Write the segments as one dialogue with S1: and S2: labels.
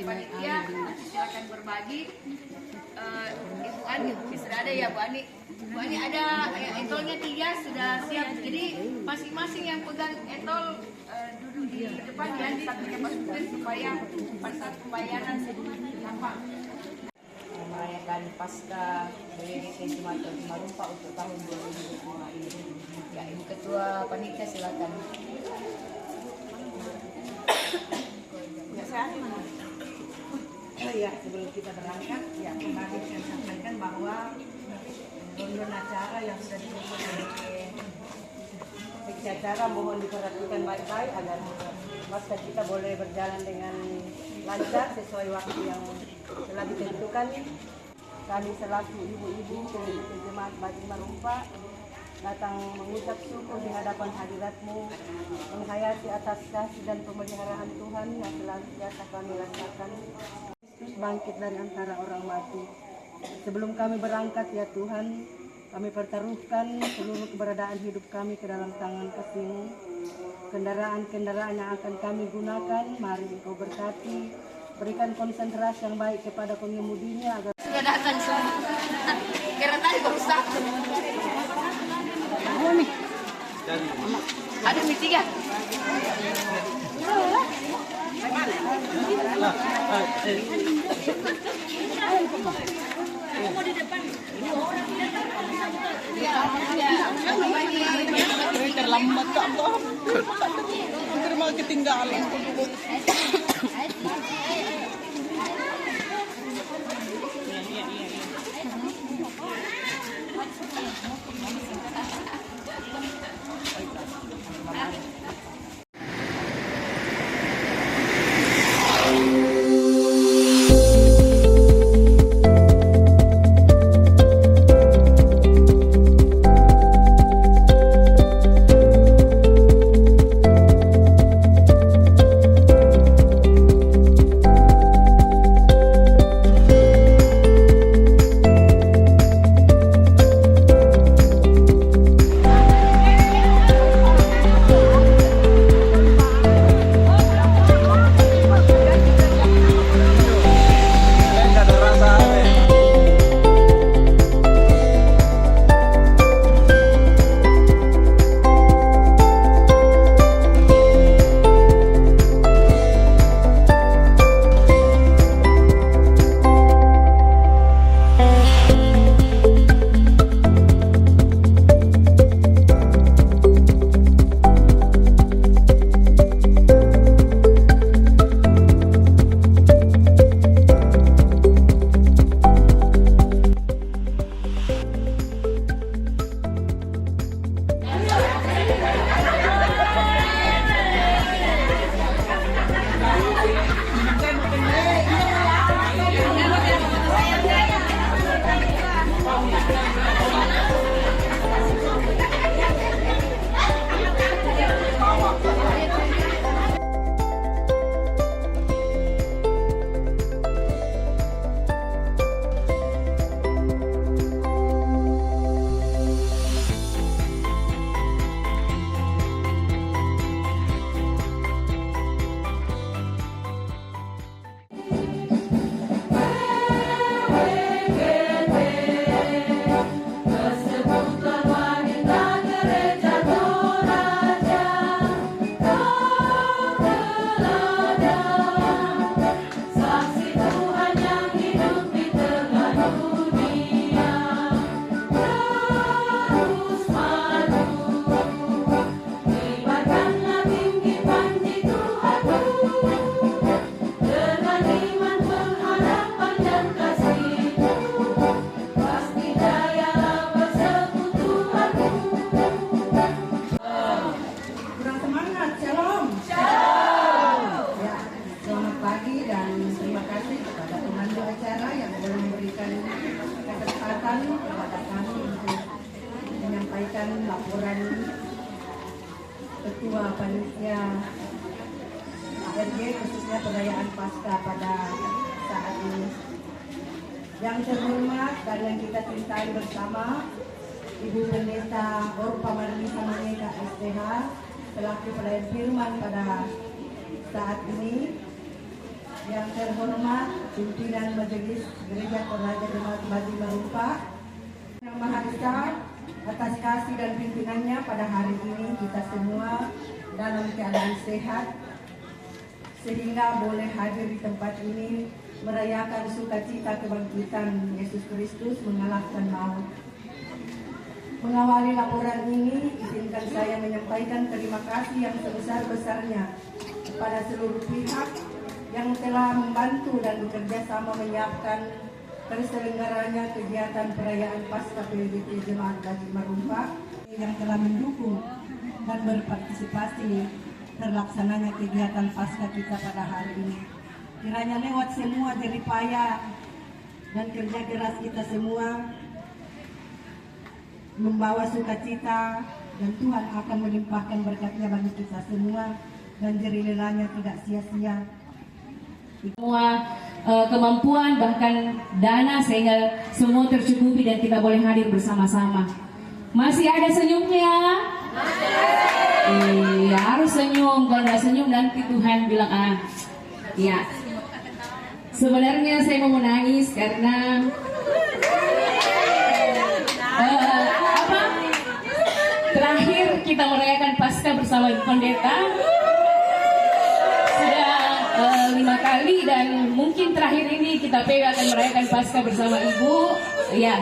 S1: panitia, silakan berbagi. Ibu Ani, sudah ada ya Bu Ani? Bu Ani ada etolnya 3 sudah siap. Jadi masing-masing yang pegang etol duduk di depan ya, satu cepat supaya pada saat pembayaran gampang.
S2: Merayakan Pasca BWDT Sumatera Marumpa untuk tahun 2025 ini. Ya, Ibu Ketua Panitia silakan.
S3: Ya, sebelum kita berangkat, ya kembali saya sampaikan bahwa rundun acara yang sudah disusun oleh acara mohon diperhatikan baik-baik agar pasca kita boleh berjalan dengan lancar sesuai waktu yang telah ditentukan. Kami selaku ibu-ibu jemaat Bajing Marumpa datang mengucap syukur di hadapan hadiratmu, menghayati atas kasih dan pemeliharaan Tuhan yang selalu biasa kami rasakan. Kristus bangkit dari antara orang mati. Sebelum kami berangkat ya Tuhan, kami pertaruhkan seluruh keberadaan hidup kami ke dalam tangan kasih-Mu. Kendaraan-kendaraan yang akan kami gunakan, mari Engkau berkati, berikan konsentrasi yang baik kepada pengemudinya agar
S1: Sudah datang semua. Kira tadi baru satu. Ada mie 3. Mau di depan.
S4: Terlambat Kak Allah. Terima ketinggalan.
S3: laporan Ketua Panitia ARG khususnya perayaan Pasca pada saat ini. Yang terhormat dan yang kita cintai bersama Ibu Pendeta Orpa Marlisa Maneka STH selaku pelayan firman pada saat ini. Yang terhormat pimpinan Majelis Gereja Toraja Jemaat Baji Marumpa, Yang Maha Esa, atas kasih dan pimpinannya pada hari ini kita semua dalam keadaan sehat sehingga boleh hadir di tempat ini merayakan sukacita kebangkitan Yesus Kristus mengalahkan maut. Mengawali laporan ini, izinkan saya menyampaikan terima kasih yang sebesar-besarnya kepada seluruh pihak yang telah membantu dan bekerja sama menyiapkan terselenggaranya kegiatan perayaan Paskah PWGT Jemaat Baji Marumpa, yang telah mendukung dan berpartisipasi terlaksananya kegiatan Paskah kita pada hari ini. Kiranya lewat semua jerih payah dan kerja keras kita semua membawa sukacita, dan Tuhan akan melimpahkan berkat-Nya bagi kita semua dan jerih lelahnya tidak sia-sia.
S5: Semua kemampuan bahkan dana sehingga semua tercukupi dan kita boleh hadir bersama-sama. Masih ada senyumnya? Iya, harus senyum. Kalau nggak senyum nanti Tuhan bilang ya. Sebenarnya saya mau menangis karena terakhir kita merayakan Paskah bersama pendeta sudah 5 kali, dan mungkin terakhir ini kita akan merayakan Paskah bersama Ibu. Ya,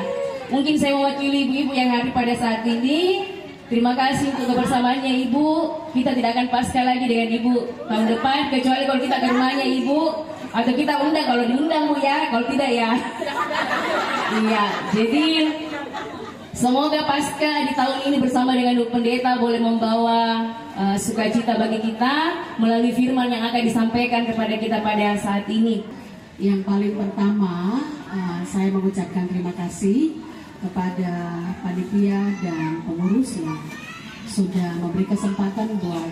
S5: mungkin saya mewakili ibu-ibu yang hadir pada saat ini. Terima kasih untuk kebersamaannya Ibu. Kita tidak akan Paskah lagi dengan Ibu tahun depan, kecuali kalau kita ke rumahnya Ibu, atau kita undang kalau diundang Bu ya, kalau tidak ya. Iya, jadi semoga Paskah di tahun ini bersama dengan Ibu Pendeta boleh membawa sukacita bagi kita melalui firman yang akan disampaikan kepada kita pada saat ini.
S6: Yang paling pertama, saya mengucapkan terima kasih kepada panitia dan pengurus yang sudah memberi kesempatan buat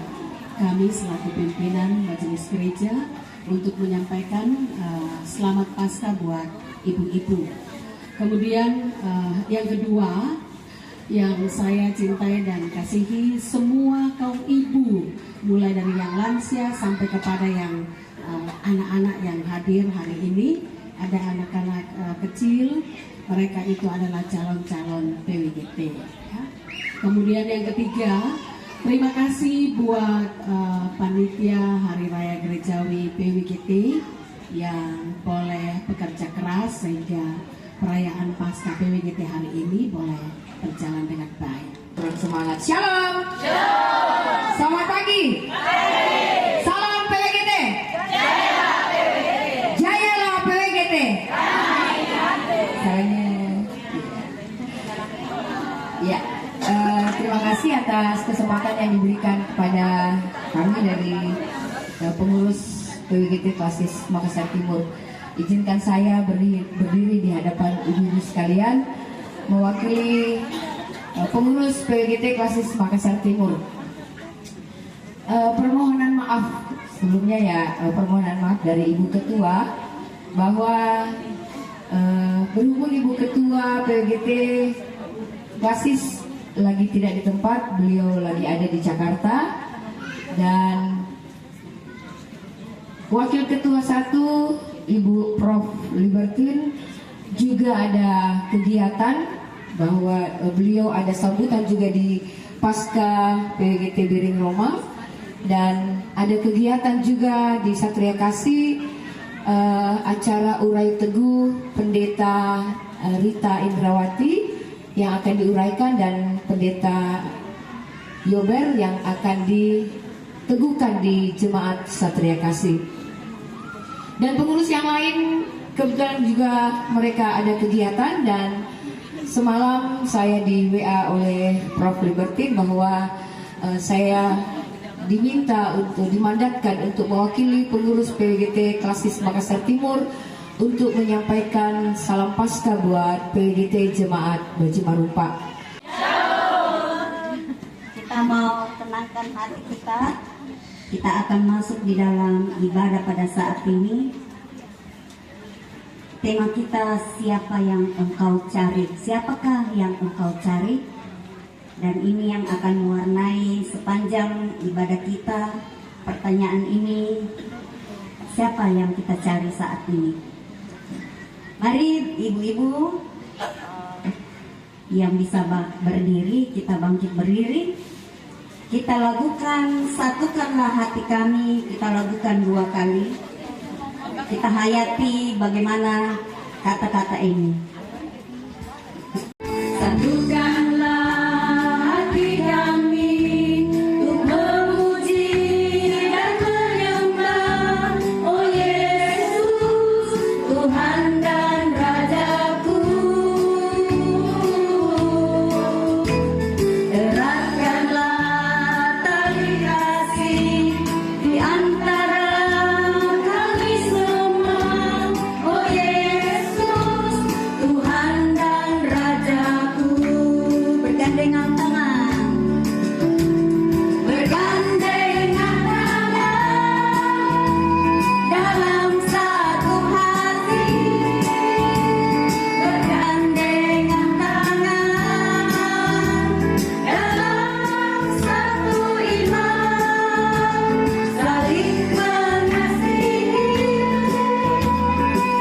S6: kami selaku pimpinan Majelis Gereja untuk menyampaikan selamat Paskah buat ibu-ibu. Kemudian yang kedua, yang saya cintai dan kasihi semua kaum ibu, mulai dari yang lansia sampai kepada yang anak-anak yang hadir hari ini. Ada anak-anak kecil, mereka itu adalah calon-calon PWGT. Ya. Kemudian yang ketiga, terima kasih buat panitia Hari Raya Gerejawi PWGT yang boleh bekerja keras sehingga perayaan Paskah PWGT hari ini boleh berjalan dengan baik.
S5: Semangat. Shalom. Shalom. Selamat pagi. Salam PWGT. Jayalah PWGT. Ya, terima kasih atas kesempatan yang diberikan kepada kami dari pengurus PWGT Klasis Makassar Timur. Izinkan saya berdiri di hadapan ibu-ibu sekalian mewakili pengurus PWGT Klasis Makassar Timur. Permohonan maaf sebelumnya ya, permohonan maaf dari Ibu Ketua bahwa berhubung Ibu Ketua PWGT Klasis lagi tidak di tempat, beliau lagi ada di Jakarta, dan Wakil Ketua 1 Ibu Prof. Libertine juga ada kegiatan, bahwa beliau ada sambutan juga di Paskah PWGT Biring Roma, dan ada kegiatan juga di Satria Kasih, acara Urai Teguh Pendeta Rita Indrawati yang akan diuraikan, dan Pendeta Yober yang akan diteguhkan di Jemaat Satria Kasih. Dan pengurus yang lain kebetulan juga mereka ada kegiatan, dan semalam saya di WA oleh Prof. Libertine bahwa saya diminta untuk dimandatkan untuk mewakili pengurus PWGT Klasis Makassar Timur untuk menyampaikan salam Paskah buat PWGT Jemaat Baji Marumpa.
S7: Kita mau tenangkan hati kita. Kita akan masuk di dalam ibadah pada saat ini. Tema kita, siapa yang engkau cari? Siapakah yang engkau cari? Dan ini yang akan mewarnai sepanjang ibadah kita. Pertanyaan ini, siapa yang kita cari saat ini. Mari ibu-ibu yang bisa berdiri, kita bangkit berdiri. Kita lakukan, satukanlah hati kami, kita lakukan 2 kali. Kita hayati bagaimana kata-kata ini. Satukanlah hati kami untuk memuji dan menyembah, oh Yesus, Tuhan dan Rajaku. Eratkanlah tali kasih di antara kami semua, oh Yesus, Tuhan dan Rajaku. Bergandengan tangan, bergandengan tangan dalam satu hati, bergandengan tangan dalam satu iman, saling mengasihi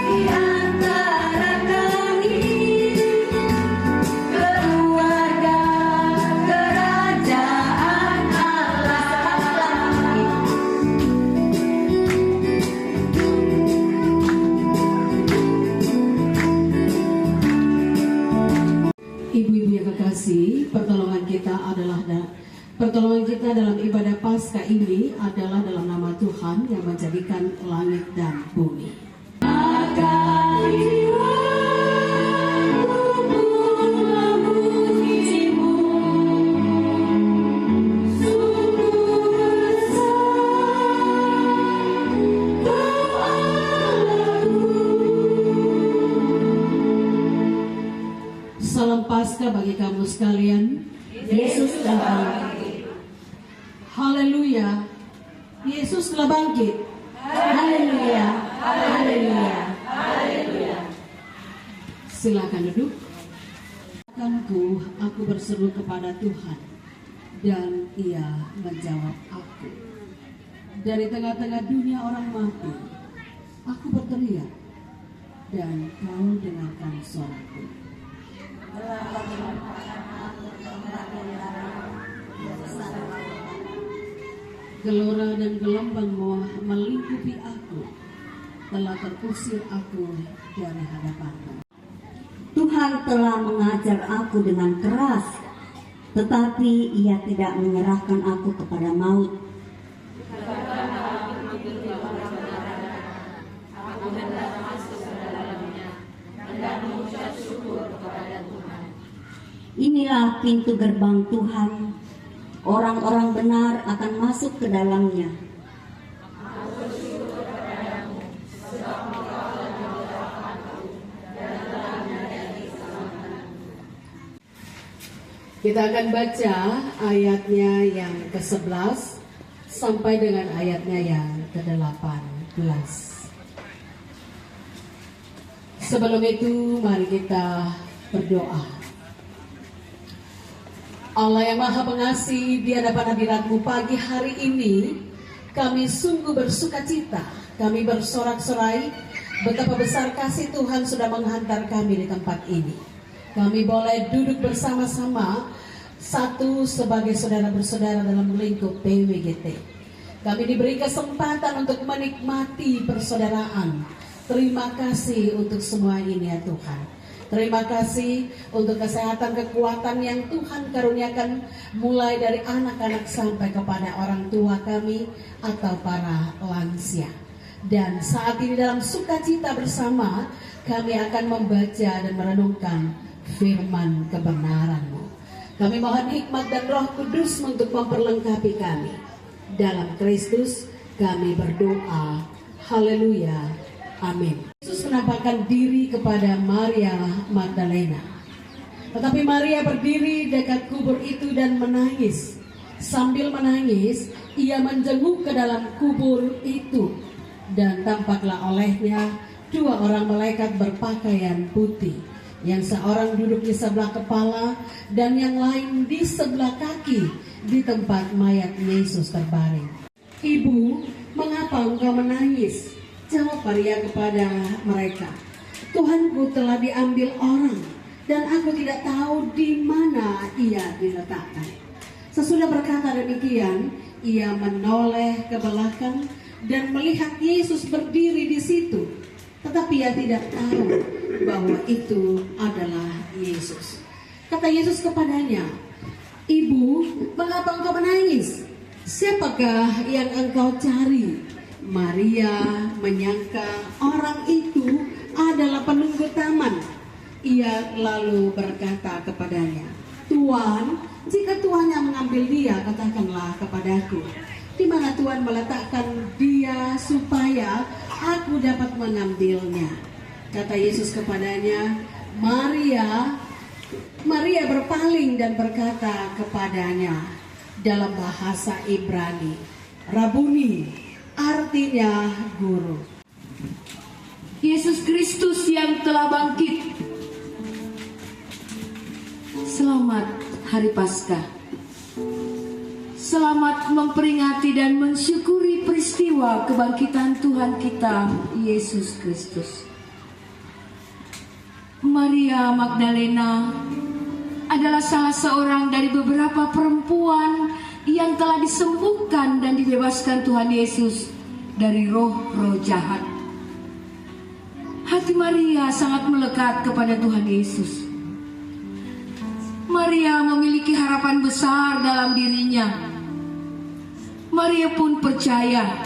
S7: di antara kami, keluarga kerajaan Allah.
S6: Ibu-ibu yang kekasih, pertolongan kita dalam ibadah Paskah ini adalah dalam nama Tuhan yang menjadikan langit dan bumi. Salam Paskah bagi kamu sekalian.
S7: Yesus telah bangkit.
S6: Haleluya. Yesus telah bangkit.
S7: Haleluya, haleluya.
S6: Silakan duduk. Aku berseru kepada Tuhan dan Ia menjawab aku. Dari tengah-tengah dunia orang mati, aku berteriak dan Kau dengarkan suaraku. Gelora dan gelombang melingkupi aku, telah terusir aku dari hadapanmu.
S7: Tuhan telah mengajar aku dengan keras, tetapi Ia tidak menyerahkan aku kepada maut. Inilah pintu gerbang Tuhan, orang-orang benar akan masuk ke dalamnya.
S6: Kita akan baca ayatnya yang ke-11 sampai dengan ayatnya yang ke-18. Sebelum itu mari kita berdoa. Allah yang Maha Pengasih, di hadapan hadirat-Mu pagi hari ini kami sungguh bersuka cita, kami bersorak-sorai betapa besar kasih Tuhan sudah menghantar kami di tempat ini. Kami boleh duduk bersama-sama satu sebagai saudara bersaudara dalam lingkup PWGT. Kami diberi kesempatan untuk menikmati persaudaraan. Terima kasih untuk semua ini ya Tuhan. Terima kasih untuk kesehatan, kekuatan yang Tuhan karuniakan mulai dari anak-anak sampai kepada orang tua kami atau para lansia. Dan saat ini dalam sukacita bersama kami akan membaca dan merenungkan firman kebenaran-Mu. Kami mohon hikmat dan Roh Kudus untuk memperlengkapi kami. Dalam Kristus kami berdoa. Haleluya. Amin. Yesus menampakkan diri kepada Maria Magdalena. Tetapi Maria berdiri dekat kubur itu dan menangis. Sambil menangis, ia menjenguk ke dalam kubur itu. Dan tampaklah olehnya 2 orang malaikat berpakaian putih. Yang seorang duduk di sebelah kepala dan yang lain di sebelah kaki di tempat mayat Yesus terbaring. Ibu, mengapa engkau menangis? Jawab Maria kepada mereka, Tuhanku telah diambil orang dan aku tidak tahu di mana ia diletakkan. Sesudah berkata demikian, ia menoleh ke belakang dan melihat Yesus berdiri di situ. Tetapi ia tidak tahu bahwa itu adalah Yesus. Kata Yesus kepadanya, Ibu, mengapa engkau menangis? Siapakah yang engkau cari? Maria menyangka orang itu adalah penunggu taman. Ia lalu berkata kepadanya, Tuan, jika Tuhan yang mengambil dia, katakanlah kepadaku, di mana Tuhan meletakkan dia supaya aku dapat mengambilnya. Kata Yesus kepadanya, Maria. Maria berpaling dan berkata kepadanya dalam bahasa Ibrani, Rabuni, artinya guru.
S5: Yesus Kristus yang telah bangkit. Selamat Hari Paskah. Selamat memperingati dan mensyukuri peristiwa kebangkitan Tuhan kita, Yesus Kristus. Maria Magdalena adalah salah seorang dari beberapa perempuan yang telah disembuhkan dan dibebaskan Tuhan Yesus dari roh-roh jahat. Hati Maria sangat melekat kepada Tuhan Yesus. Maria memiliki harapan besar dalam dirinya. Maria pun percaya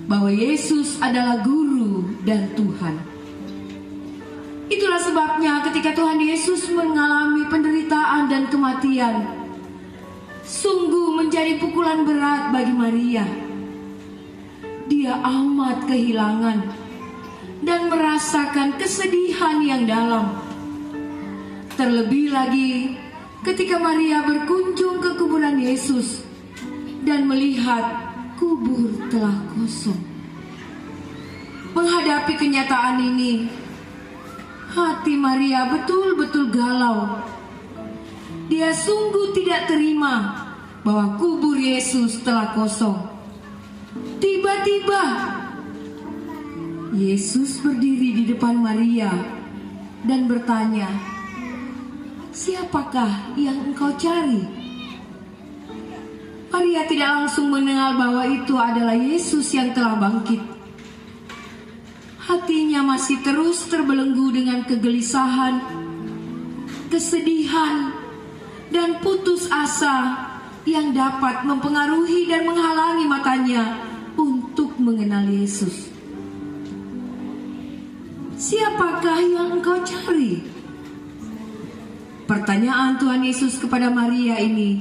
S5: bahwa Yesus adalah guru dan Tuhan. Itulah sebabnya ketika Tuhan Yesus mengalami penderitaan dan kematian, sungguh menjadi pukulan berat bagi Maria. Dia amat kehilangan dan merasakan kesedihan yang dalam. Terlebih lagi ketika Maria berkunjung ke kuburan Yesus dan melihat kubur telah kosong. Menghadapi kenyataan ini, hati Maria betul-betul galau. Dia sungguh tidak terima bahwa kubur Yesus telah kosong. Tiba-tiba Yesus berdiri di depan Maria dan bertanya, "Siapakah yang engkau cari?" Maria tidak langsung mengenal bahwa itu adalah Yesus yang telah bangkit. Hatinya masih terus terbelenggu dengan kegelisahan, kesedihan, dan putus asa yang dapat mempengaruhi dan menghalangi matanya untuk mengenal Yesus. "Siapakah yang engkau cari?" Pertanyaan Tuhan Yesus kepada Maria ini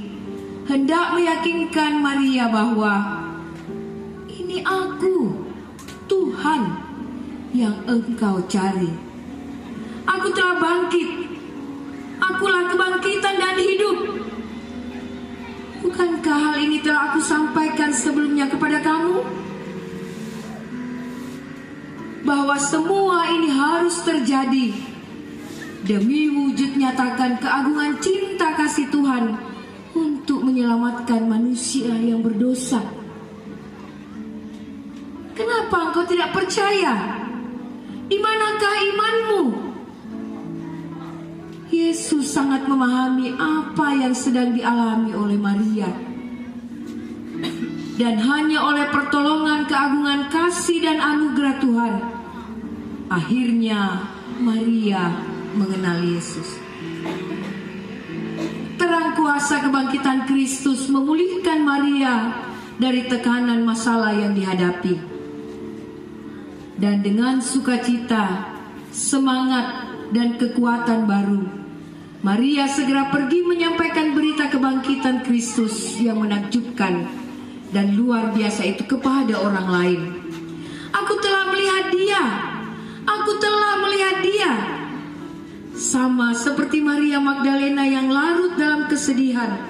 S5: hendak meyakinkan Maria bahwa ini aku, Tuhan, yang engkau cari. Aku telah bangkit. Akulah kebangkitan dan hidup. Bukankah hal ini telah aku sampaikan sebelumnya kepada kamu? Bahwa semua ini harus terjadi demi wujud nyatakan keagungan cinta kasih Tuhan untuk menyelamatkan manusia yang berdosa. Kenapa engkau tidak percaya? Di manakah imanmu? Yesus sangat memahami apa yang sedang dialami oleh Maria. Dan hanya oleh pertolongan keagungan kasih dan anugerah Tuhan, akhirnya Maria mengenal Yesus. Terang kuasa kebangkitan Kristus memulihkan Maria dari tekanan masalah yang dihadapi. Dan dengan sukacita, semangat, dan kekuatan baru, Maria segera pergi menyampaikan berita kebangkitan Kristus yang menakjubkan dan luar biasa itu kepada orang lain. "Aku telah melihat dia. Aku telah melihat dia." Sama seperti Maria Magdalena yang larut dalam kesedihan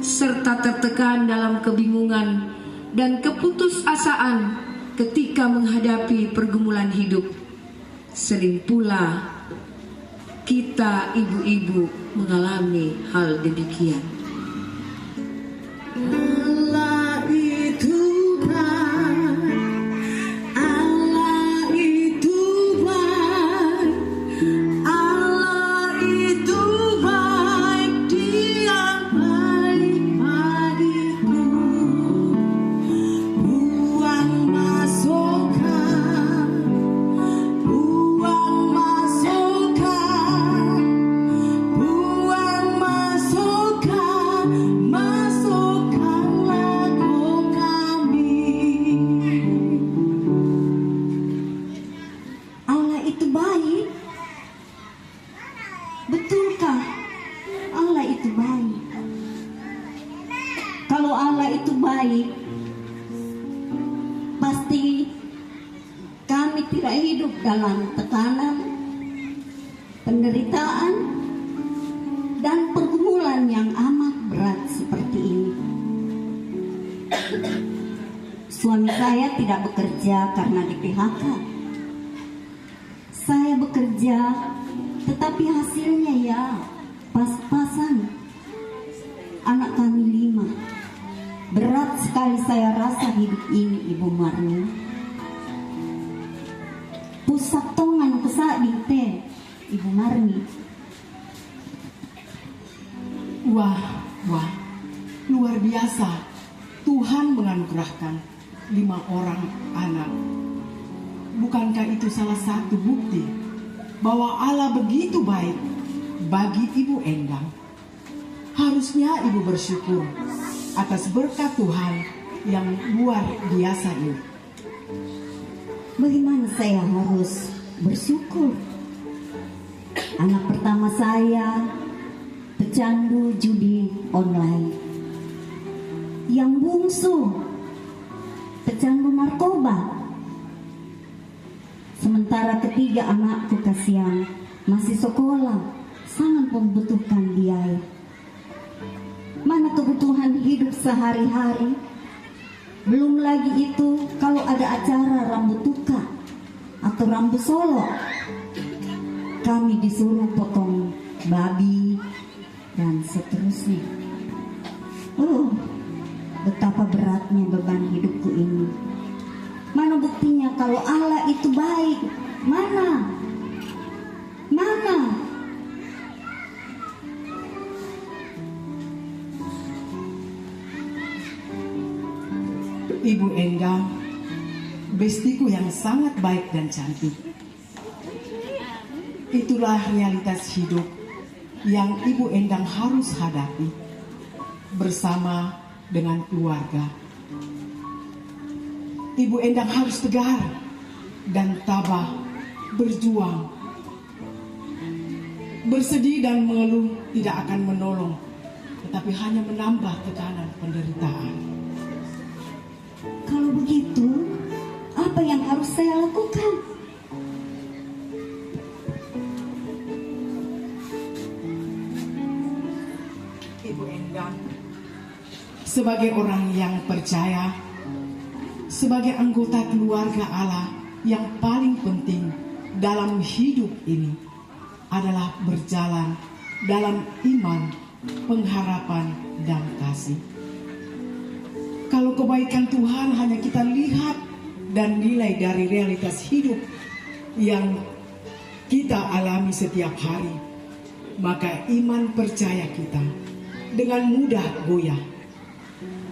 S5: serta tertekan dalam kebingungan dan keputusasaan ketika menghadapi pergumulan hidup, sering pula kita ibu-ibu mengalami hal demikian. Allah itu kan, Allah
S7: kami tidak hidup dalam tekanan, penderitaan, dan pergumulan yang amat berat seperti ini. Suami saya tidak bekerja karena di PHK. Saya bekerja, tetapi hasilnya ya pas-pasan. Anak kami 5. Berat sekali saya rasa hidup ini, Ibu Marni. Pusat tongan kesak dinte, Ibu Marni.
S4: Wah, luar biasa. Tuhan menganugerahkan 5 orang anak. Bukankah itu salah satu bukti bahwa Allah begitu baik bagi Ibu Endang? Harusnya Ibu bersyukur atas berkat Tuhan yang luar biasa ini.
S7: Bagaimana saya harus bersyukur? Anak pertama saya pecandu judi online. Yang bungsu pecandu narkoba. Sementara ketiga anakku kasihan masih sekolah, sangat membutuhkan biaya. Mana kebutuhan hidup sehari-hari? Belum lagi itu kalau ada acara rambut tuka atau rambut solo, kami disuruh potong babi dan seterusnya. Oh, betapa beratnya beban hidupku ini. Mana buktinya kalau Allah itu baik? Mana?
S4: Ibu Endang, bestiku yang sangat baik dan cantik. Itulah realitas hidup yang Ibu Endang harus hadapi bersama dengan keluarga. Ibu Endang harus tegar dan tabah berjuang. Bersedih dan mengeluh tidak akan menolong, tetapi hanya menambah tekanan penderitaan.
S7: Kalau begitu, apa yang harus saya lakukan?
S4: Ibu Endang, sebagai orang yang percaya, sebagai anggota keluarga Allah, yang paling penting dalam hidup ini adalah berjalan dalam iman, pengharapan, dan kasih. Kalau kebaikan Tuhan hanya kita lihat dan nilai dari realitas hidup yang kita alami setiap hari, maka iman percaya kita dengan mudah goyah.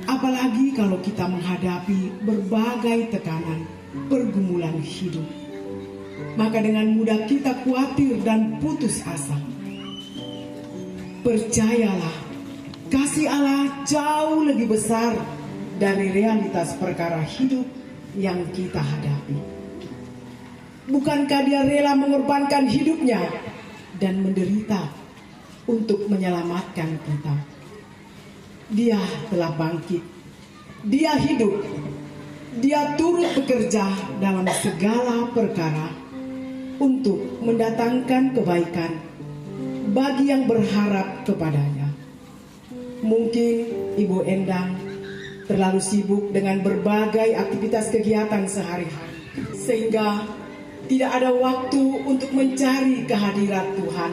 S4: Apalagi kalau kita menghadapi berbagai tekanan, pergumulan hidup, maka dengan mudah kita khawatir dan putus asa. Percayalah, kasih Allah jauh lebih besar dari realitas perkara hidup yang kita hadapi. Bukankah Dia rela mengorbankan hidupnya dan menderita untuk menyelamatkan kita? Dia telah bangkit, Dia hidup, Dia turut bekerja dalam segala perkara untuk mendatangkan kebaikan bagi yang berharap kepadanya. Mungkin Ibu Endang terlalu sibuk dengan berbagai aktivitas kegiatan sehari-hari, sehingga tidak ada waktu untuk mencari kehadiran Tuhan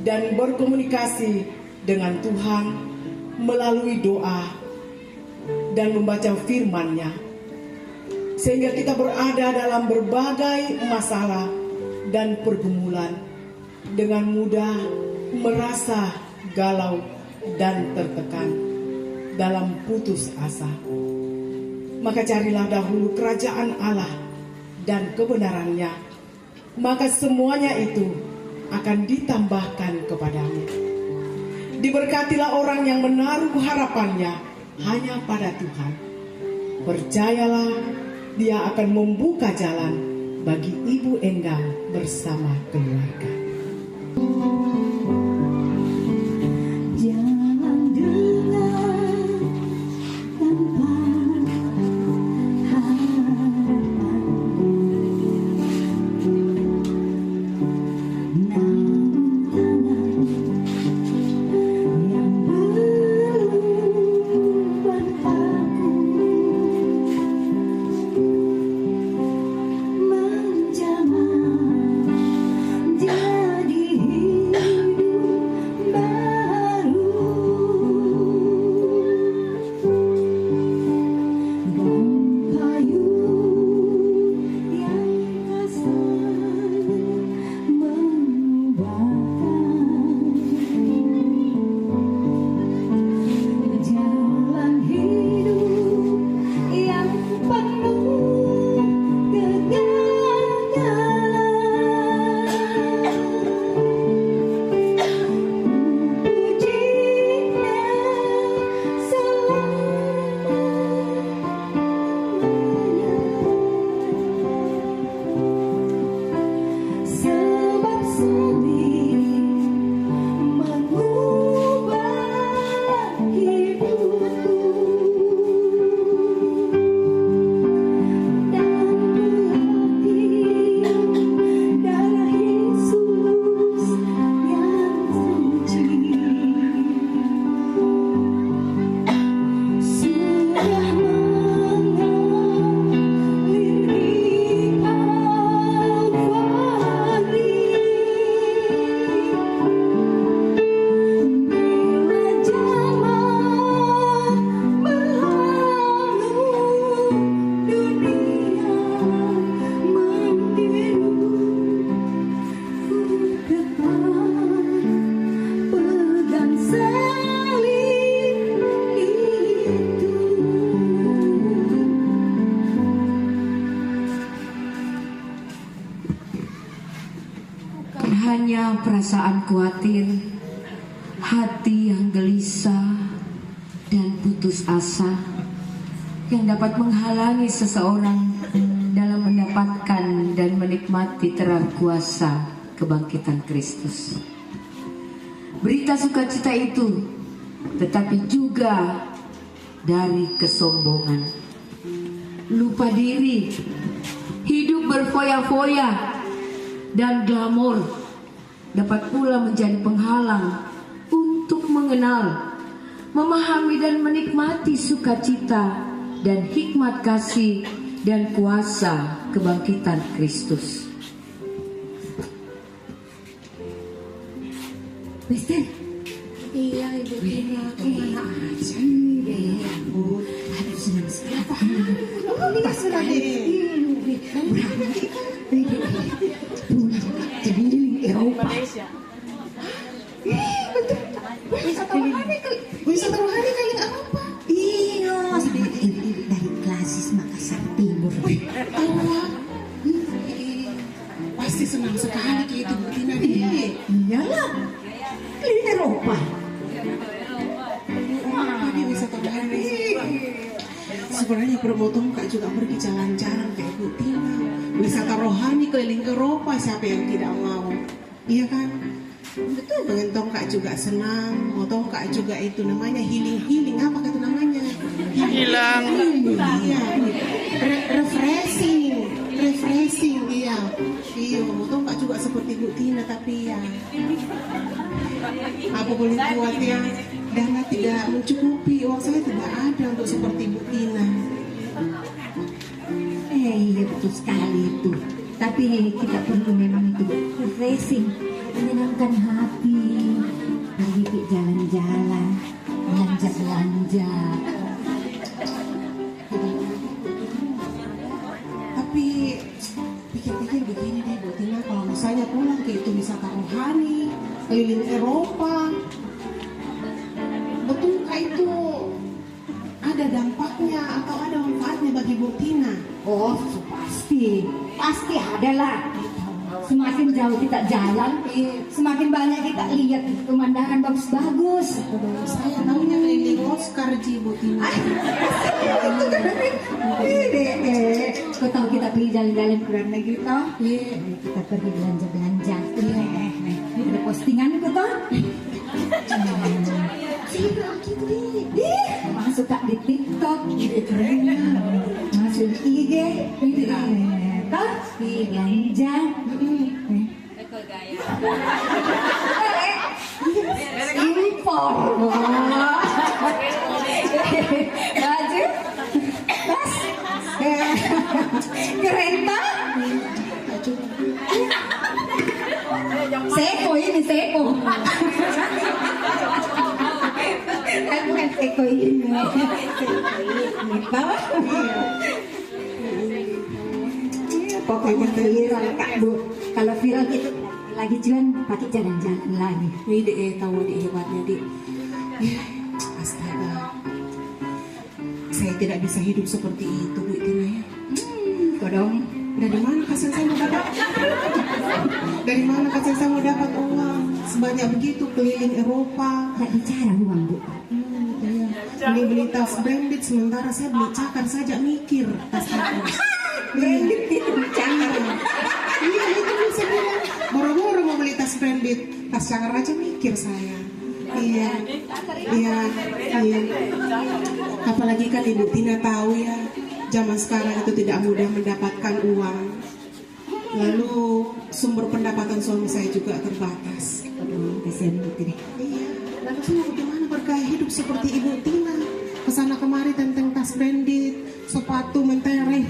S4: dan berkomunikasi dengan Tuhan melalui doa dan membaca firman-Nya, sehingga kita berada dalam berbagai masalah dan pergumulan dengan mudah merasa galau dan tertekan dalam putus asa. Maka carilah dahulu kerajaan Allah dan kebenarannya, maka semuanya itu akan ditambahkan kepadamu. Diberkatilah orang yang menaruh harapannya hanya pada Tuhan. Percayalah, Dia akan membuka jalan bagi Ibu Endang bersama keluarga.
S5: hanya perasaan khawatir, hati yang gelisah dan putus asa yang dapat menghalangi seseorang dalam mendapatkan dan menikmati terang kuasa kebangkitan Kristus. Berita sukacita itu tetapi juga dari kesombongan, lupa diri, hidup berfoya-foya dan glamor dapat pula menjadi penghalang untuk mengenal, memahami dan menikmati sukacita dan hikmat kasih dan kuasa kebangkitan Kristus. Mister, iya ibu Tina, kemana aja nih? Aduh senang sekali. Ini sudah jadi Eropa. Wisata rohani kali apa? Iya, dari Klasis Makassar Timur. Pasti senang sekali itu Bu Tina. Iyalah, keliling Eropa. Ini wisata rohani. Sebenarnya Promotom Kak juga pergi jalan-jalan kayak Bu Tina. Wisata rohani keliling Eropa, siapa yang tidak mau? Iya kan? Betul, pengen Kak juga senang. Mau Kak juga itu namanya healing, apa kata namanya? Hilang. Iya. Refreshing, iya. Iya, mau Kak juga seperti Bu Tina, tapi ya apa boleh buat ya? Dana tidak mencukupi, uang saya tidak ada untuk seperti Bu Tina.
S7: Iya betul sekali itu. Tapi kita perlu memang itu refreshing, menyenangkan hati, pergi jalan-jalan, belanja.
S3: Tapi pikir-pikir begini deh Bu Tina, kalau misalnya pulang ke itu wisata rohani, keliling Eropa, betulkah itu ada dampaknya atau ada manfaatnya bagi Bu Tina?
S7: Oh pasti ada lah. Semakin jauh kita jalan, semakin banyak kita lihat pemandangan bagus-bagus.
S3: Saya tahunya keliling Oscar Ji Bu Tina.
S7: Kau tahu kita pergi jalan-jalan ke luar negeri toh? Kita pergi belanja-belanja. Ada postingan kau toh? Masuk Kak di TikTok, keren. Masuk di IG, toh? Belanja. Impor. Baju, tas, kereta. Seko ini Seko. Bukan Seko ini. Bawah. Pokoknya viral Kak Bu. Kalau viral itu lagi cuan pakai jalan-jalan lagi.
S3: Ini deh tahu di hebatnya di. Astaga. Saya tidak bisa hidup seperti itu Bu Tina ya.
S7: Kodong.
S3: Dari mana kasih saya mau dapat? Dari mana kasih saya mau dapat uang sebanyak begitu keliling Eropa?
S7: Tidak bicara uang Bu.
S3: Beli tas branded sementara saya beli cakar saja mikir tas aku.
S7: Branded itu bicara.
S3: Iya itu bisa bilang. Boro-boro mau beli tas branded, tas cakar aja mikir saya. Iya. Apalagi kan Ibu Tina tahu ya, zaman sekarang itu tidak mudah mendapatkan uang. Lalu sumber pendapatan suami saya juga terbatas.
S7: Aduh, kasihan Bu Tina.
S3: Iya. Lalu saya bagaimana bergaya hidup seperti Ibu Tina? Kesana kemari tentang tas branded, sepatu mentereng,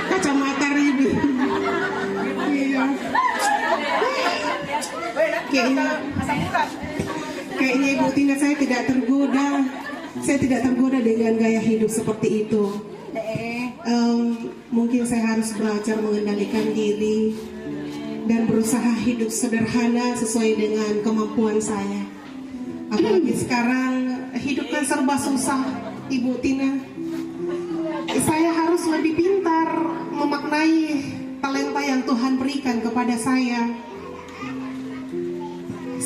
S3: kacamata ribu. Iya. Kayaknya Ibu Tina saya tidak tergoda. Saya tidak tergoda dengan gaya hidup seperti itu. Mungkin saya harus belajar mengendalikan diri dan berusaha hidup sederhana sesuai dengan kemampuan saya. Apalagi sekarang hidup kan serba susah, Ibu Tina. Saya harus lebih pintar memaknai talenta yang Tuhan berikan kepada saya.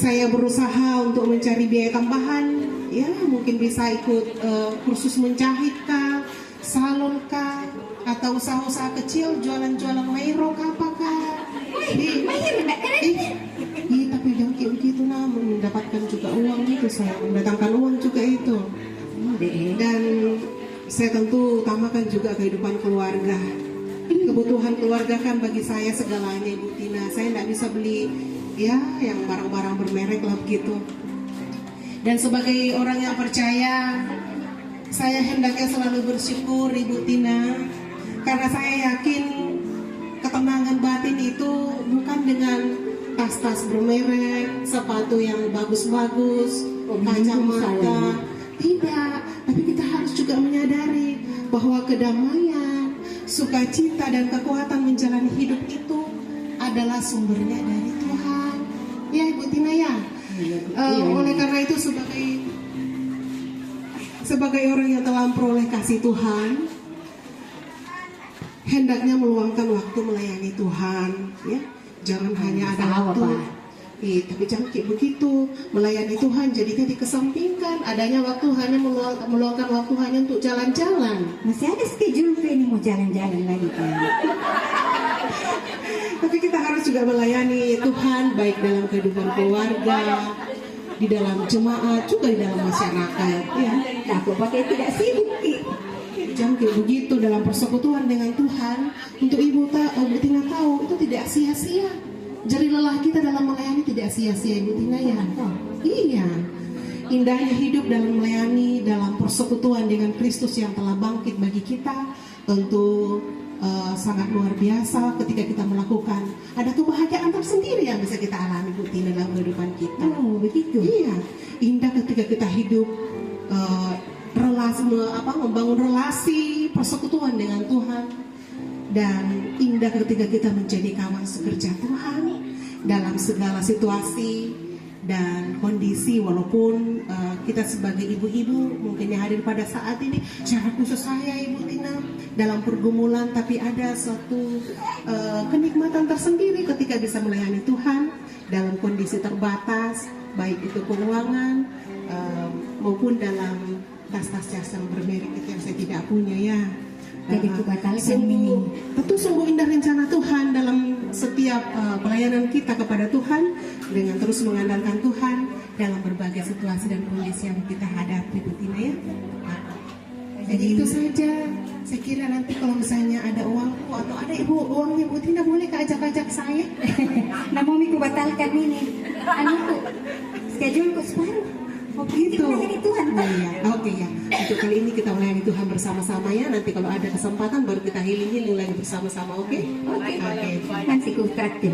S8: saya berusaha untuk mencari biaya tambahan, ya mungkin bisa ikut kursus menjahit kah, salon kah, atau usaha-usaha kecil, jualan-jualan mayro kah, apakah? Tapi jangan kayak begitu, namun mendapatkan juga uang itu, saya mendatangkan uang juga itu. Dan saya tentu utamakan juga kehidupan keluarga. Kebutuhan keluarga kan bagi saya segalanya, Ibu Tina. Saya tidak bisa beli ya yang barang-barang bermerek lah begitu. Dan sebagai orang yang percaya, saya hendaknya selalu bersyukur, Ibu Tina, karena saya yakin ketenangan batin itu bukan dengan tas-tas bermerek, sepatu yang bagus-bagus, kacamata. Tidak, tapi kita harus juga menyadari bahwa kedamaian, sukacita dan kekuatan menjalani hidup itu adalah sumbernya dari Tuhan. Ya Ibu Tina ya. Oleh karena itu sebagai orang yang telah memperoleh kasih Tuhan, hendaknya meluangkan waktu melayani Tuhan, ya. Jangan hanya ada waktu, tapi jangan kayak begitu. Melayani Tuhan jadinya dikesampingkan. Adanya waktu hanya meluangkan waktu hanya untuk jalan-jalan.
S7: Masih ada schedule ini mau jalan-jalan lagi kan?
S8: Tapi kita harus juga melayani Tuhan baik dalam kehidupan keluarga, di dalam jemaat, juga di dalam masyarakat. Ya,
S7: Aku pakai tidak sibuk.
S8: jangan kayak begitu dalam persekutuan dengan Tuhan. Untuk Ibu Tina tahu itu tidak sia-sia. Jerih lelah kita dalam melayani tidak sia-sia, Ibu Tina ya. Iya. Indahnya hidup dalam melayani, dalam persekutuan dengan Kristus yang telah bangkit bagi kita, tentu sangat luar biasa ketika kita melakukan. Ada kebahagiaan tersendiri yang bisa kita alami, Bu Tina, dalam kehidupan kita.
S7: Oh, begitu.
S8: Iya, indah ketika kita hidup membangun relasi persekutuan dengan Tuhan, dan indah ketika kita menjadi kawan sekerja Tuhan dalam segala situasi dan kondisi. Walaupun kita sebagai ibu-ibu mungkin yang hadir pada saat ini, secara khusus saya Ibu Tina dalam pergumulan, tapi ada suatu kenikmatan tersendiri ketika bisa melayani Tuhan dalam kondisi terbatas, baik itu keuangan maupun dalam tas-tas yang bermerek itu yang saya tidak punya ya.
S7: Jadi
S8: Tentu sungguh indah rencana Tuhan dalam setiap pelayanan kita kepada Tuhan, dengan terus mengandalkan Tuhan dalam berbagai situasi dan kondisi yang kita hadapi, Bu Tina ya. Jadi itu saja. Saya kira nanti kalau misalnya ada uangku atau ada uangnya Bu Tina, boleh ajak saya.
S7: Mau miku batalkan ini. Scheduleku separuh.
S8: Oh gitu.
S7: Melayani Tuhan.
S8: Iya. Oke ya. Untuk kali ini kita melayani Tuhan bersama-sama ya. Nanti kalau ada kesempatan baru kita healing lagi bersama-sama. Oke? Oke.
S7: Nanti ku traktir.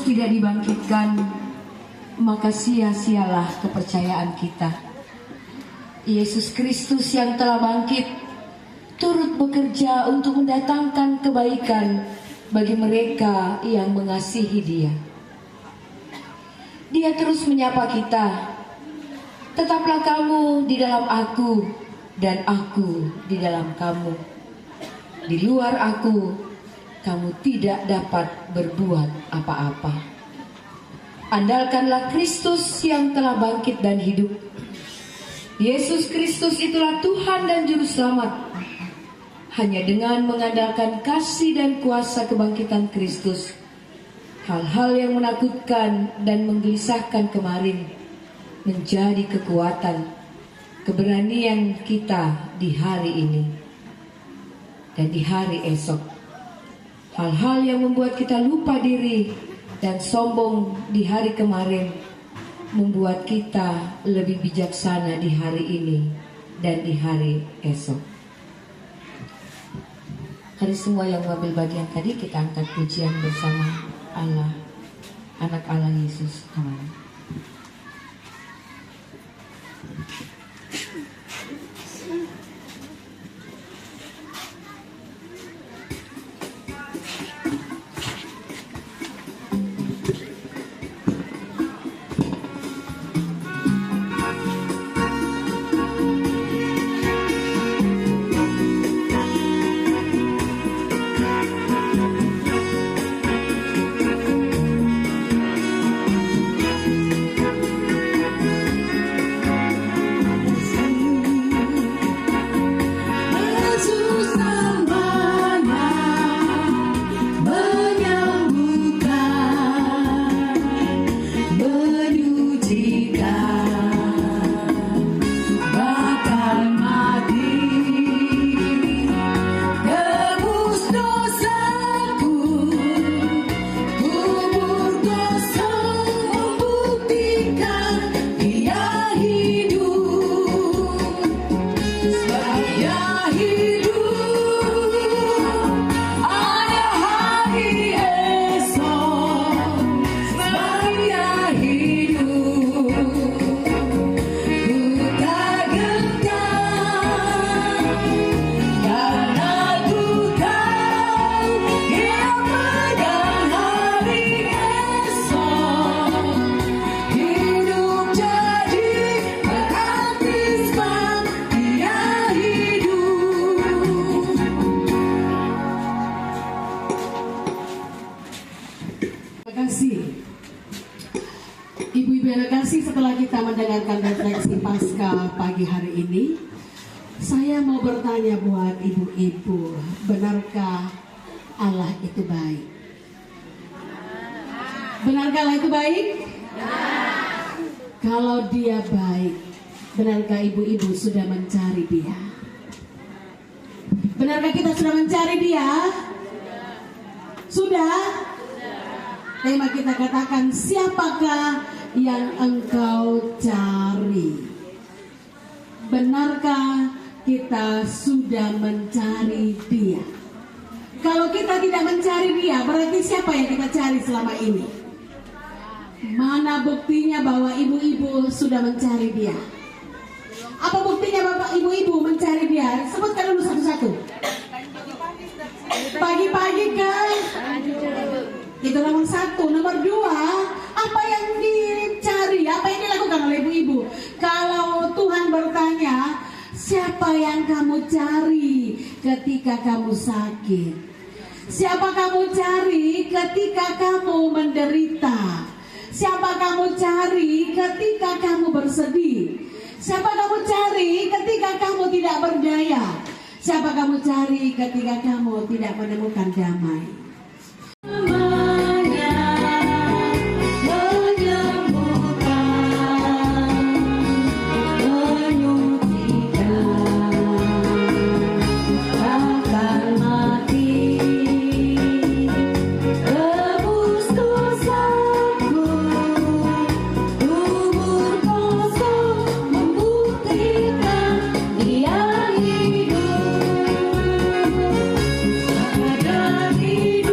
S5: Tidak dibangkitkan, maka sia-sialah kepercayaan kita. Yesus Kristus yang telah bangkit turut bekerja untuk mendatangkan kebaikan bagi mereka yang mengasihi Dia. Dia terus menyapa kita, tetaplah kamu di dalam aku dan aku di dalam kamu. Di luar aku, kamu tidak dapat berbuat apa-apa. Andalkanlah Kristus yang telah bangkit dan hidup. Yesus Kristus itulah Tuhan dan Juru Selamat. Hanya dengan mengandalkan kasih dan kuasa kebangkitan Kristus, hal-hal yang menakutkan dan menggelisahkan kemarin menjadi kekuatan, keberanian kita di hari ini dan di hari esok. Hal-hal yang membuat kita lupa diri dan sombong di hari kemarin membuat kita lebih bijaksana di hari ini dan di hari esok. Hari semua yang mengambil bagian tadi, kita angkat pujian bersama Allah, anak Allah Yesus. Amin.
S6: Ibu-ibu yang kasih, setelah kita mendengarkan refleksi Paskah pagi hari ini, saya mau bertanya buat ibu-ibu, benarkah Allah itu baik? Benarkah Allah itu baik? Kalau Dia baik, benarkah ibu-ibu sudah mencari Dia? Benarkah kita sudah mencari Dia? Sudah? Tema kita katakan, siapakah yang engkau cari? Benarkah kita sudah mencari Dia? Kalau kita tidak mencari Dia, berarti siapa yang kita cari selama ini? Mana buktinya bahwa ibu-ibu sudah mencari Dia? Apa buktinya bapak ibu-ibu mencari Dia? Sebutkan dulu satu-satu. Pagi-pagi kan? Itu nomor satu. Nomor dua, apa yang dicari, apa yang dilakukan oleh ibu-ibu? Kalau Tuhan bertanya, siapa yang kamu cari ketika kamu sakit? Siapa kamu cari ketika kamu menderita? Siapa kamu cari ketika kamu bersedih? Siapa kamu cari ketika kamu tidak berdaya? Siapa kamu cari ketika kamu tidak menemukan damai?
S5: Dia hidup, ada hidup.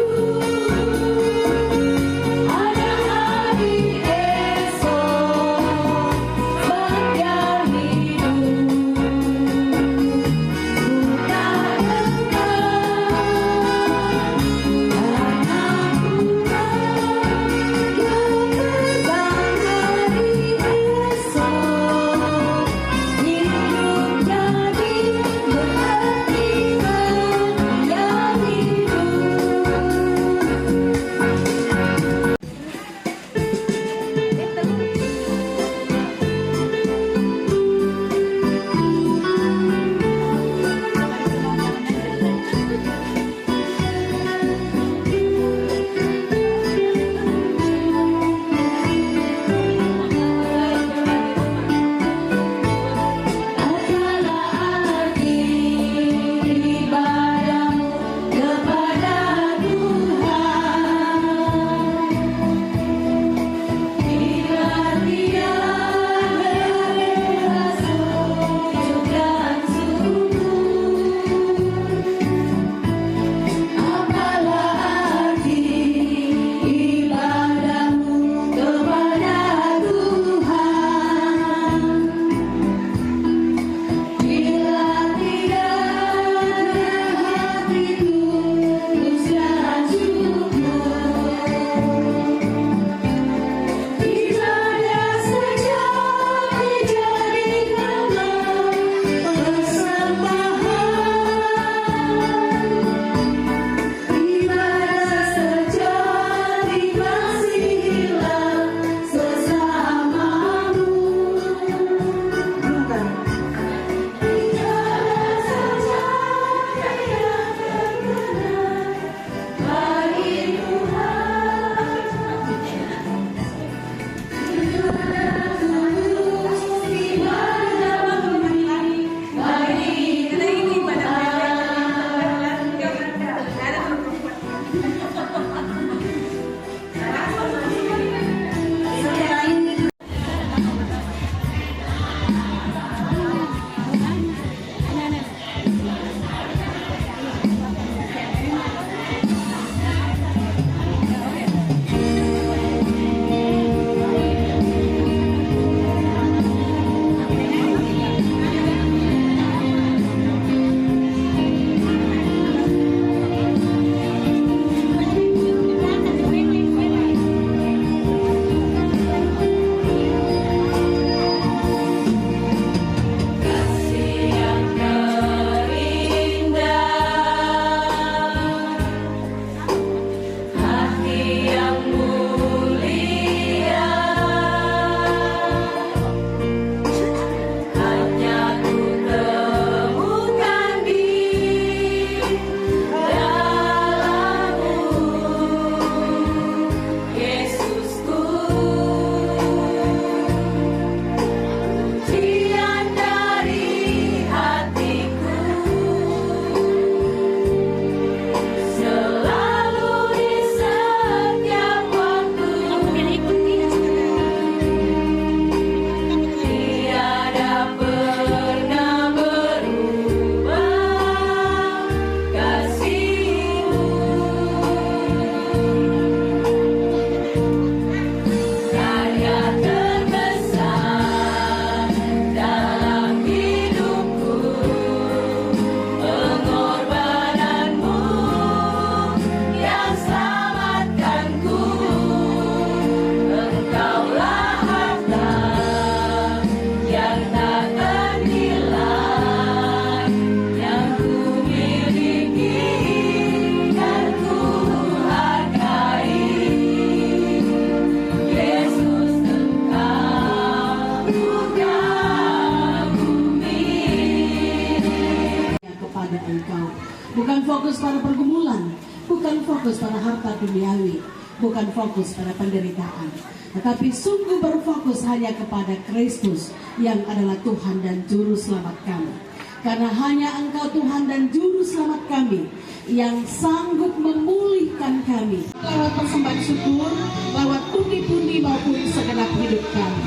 S6: fokus pada harta duniawi, bukan fokus pada penderitaan, tetapi sungguh berfokus hanya kepada Kristus yang adalah Tuhan dan Juru Selamat kami. Karena hanya Engkau Tuhan dan Juru Selamat kami yang sanggup memulihkan kami lewat persembahan syukur, lewat pundi-pundi maupun segenap hidup kami.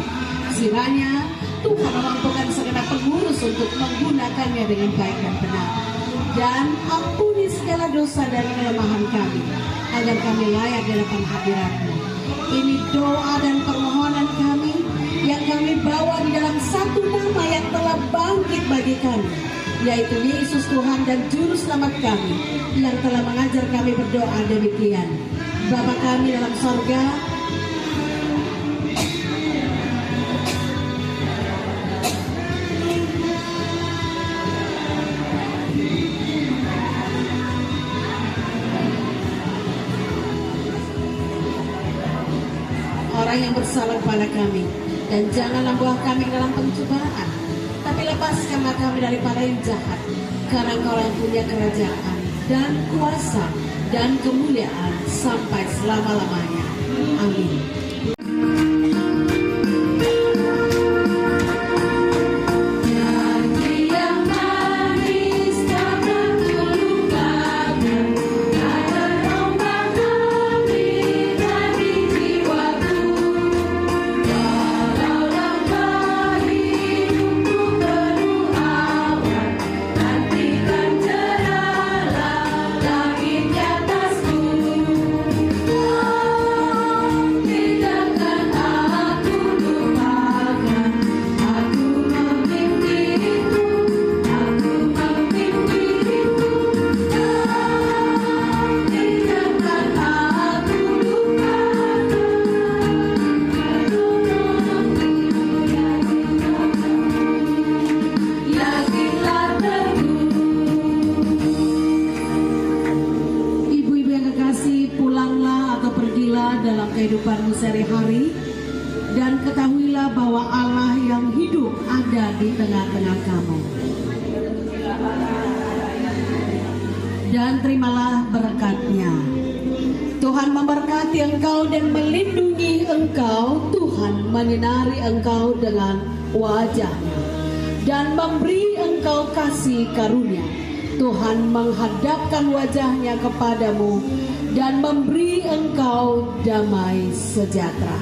S6: Kiranya Tuhan memampukan segenap pengurus untuk menggunakannya dengan baik dan benar. Dan ampuni segala dosa dan kelemahan kami, agar kami layak di hadapan hadirat-Mu. Ini doa dan permohonan kami yang kami bawa di dalam satu nama yang telah bangkit bagi kami, yaitu Yesus Tuhan dan Juru Selamat kami, yang telah mengajar kami berdoa demikian. Bapa kami dalam sorga, orang yang bersalah kepada kami, dan janganlah buah kami dalam pencobaan, tapi lepaskanlah kami daripada yang jahat, karena Engkau yang punya kerajaan dan kuasa dan kemuliaan sampai selama-lamanya. Amin. Dalam kehidupanmu sehari-hari, dan ketahuilah bahwa Allah yang hidup ada di tengah-tengah kamu. Dan terimalah berkat-Nya. Tuhan memberkati engkau dan melindungi engkau. Tuhan menyinari engkau dengan wajah-Nya dan memberi engkau kasih karunia. Tuhan menghadapkan wajah-Nya kepadamu dan memberi engkau damai sejahtera.